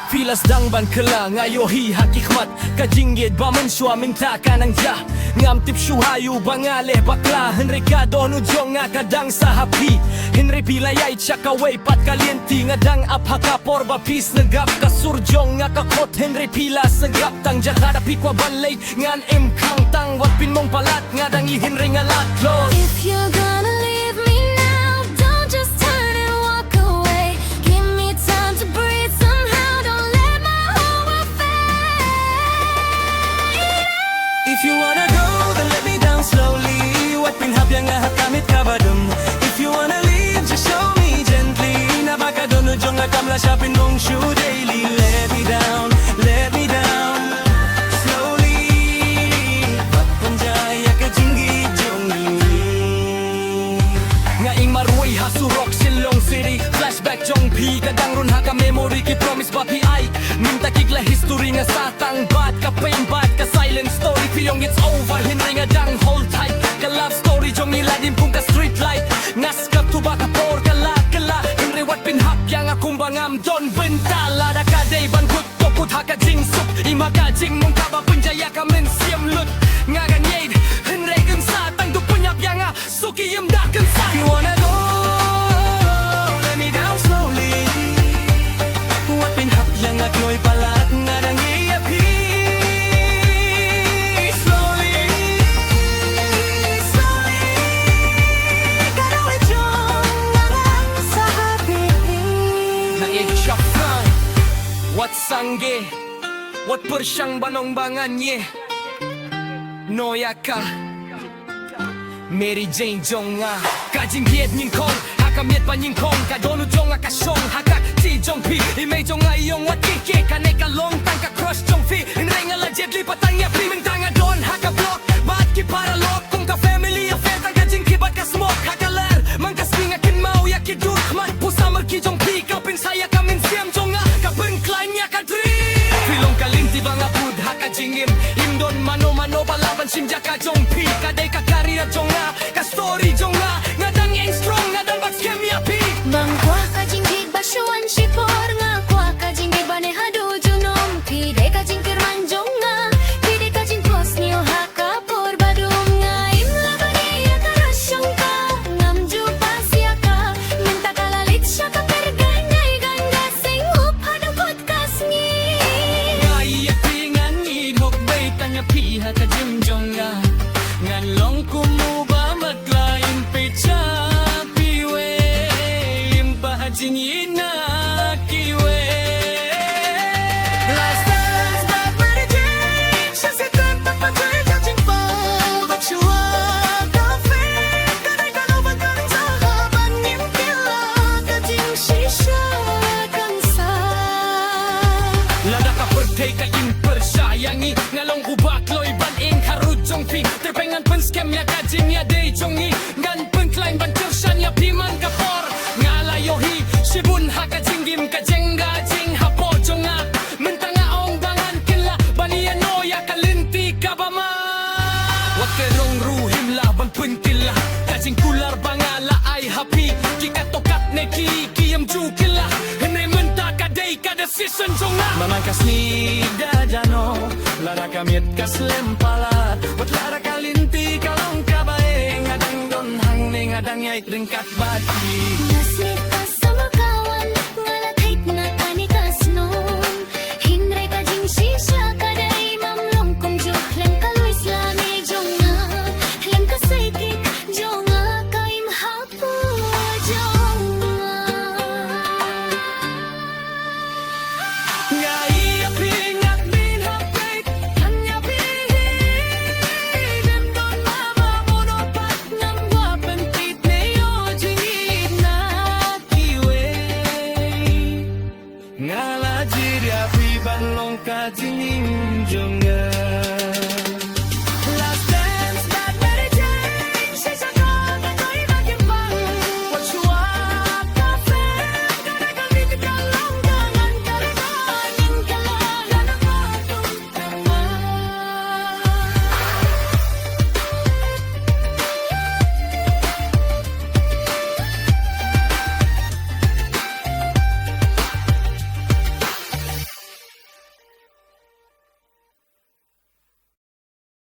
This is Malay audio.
Filas dang ban kela ngayo hi hakikmat kajinggit ba man syua minta kanang ja ngam tip syuhayu bangale bakla henry kadonu jong nga kadang sa happy henry pilayay chakaway pat kalienti ngadang apaka porba pis negap kasurjong nga kakot henry pila segap tang jakada pikwa balay ngan kang tang wat pin mong palat ngadang i henry ngalat close. If you're gonna leave me now, don't just turn and walk away. Give me time to breathe somehow. Don't let my whole world fade. If you wanna go, then let me down slowly. What pin hap yang hakamit kabadum. If you wanna leave, just show me gently. Na baka dono jong akamla siya pinong shoe daily. Let me down, let me down. Slowly, papunjaya ka jinggit jong ngaing maruay hasurok silong city. Flashback jong pi kadang run haka memory ki promise bapi ay minta kigla history nga satang bat ka pain bat ka silent story piyong it's over hinring nga dang hold tight ka love story jong niladim kung ka street light naskap tu baka por kala kala hinri wat pinhap yang akong bangam don bentala da ka day ban kut tokut haka jing sup ima ka jing mong kaba penjaya ka men siam lut nga ganyay hinri gun satang tu penyap yang suki yem da kan sa. You wanna go, let me down slowly. What pin hap yang aknoy palat nga dang iapi. Slowly, slowly. Kadaway jong ngarang sa happy. Na i-chop fry. What sangge, what persyang banong bangannya. Noya ka Mary Jane jong nga kajing hiet nying kong hakamiet pa nying kong kadonu jong nga kasyong hakak si jong pi imay jong nga iyong wat kike kanay ka long tang ka crush jong fi inray nga lajet lipatang ya pi mintanga don haka block baat ki para lock kung ka family affair tang kajing kibat ka smoke haka lar mang kasing nga kinmaw ya ki durkman pusamar ki jong pi kapin saya kamin siam jong nga kapin klein ya ka dream filong kalinti ba nga pud haka jingim imdon mano mano palaban simja ka jong pi kaday ka karya jong nga ka story jong nga ngadang yang strong ngadang bak kem ya pi Bang kwa ka jinggit ba syuan shipor nga kwa ka jinggit ba ne hadu junom pide ka jingkir manjong nga pide ka jing pos niyo haka por badum nga imla ba niya ka rasyong ka ngam ju pasya ka minta kalalit siya ka perganyay ganda sing up hadang podcast ni Ngaya pingan idhok bay tanya piha ka jim jong nga ngan long kumuba maglain pecha piwe impa jinina kiwe last dance but Mary Jane siya si tanta pa jay kaching pa but you walk off it kanay kalaban ka rin sa Kaban nim kila ka jing shisha kansa lada ka birthday ka imper sayangi ngalong kubak loy ban ing karut jong pi terpengan pen scam ya kajing ya day jongi ngan pen klein ban kershan ya piman kapor ngalayo hi shibun haka jinggim ka jengga jing hapo jonga mentanga ong bangan kila baniya no ya kalinti kabama wakerong ruhim la ban pen kila kajing kular bangala ay happy kikatokat ne kiyam ju kila henay menta ka day ka decision jonga mamangkas ni dadano lara kamiet kas lempala wat lara kalinti kalong kabae ngadang don hang ne ngadang yait ringkat bati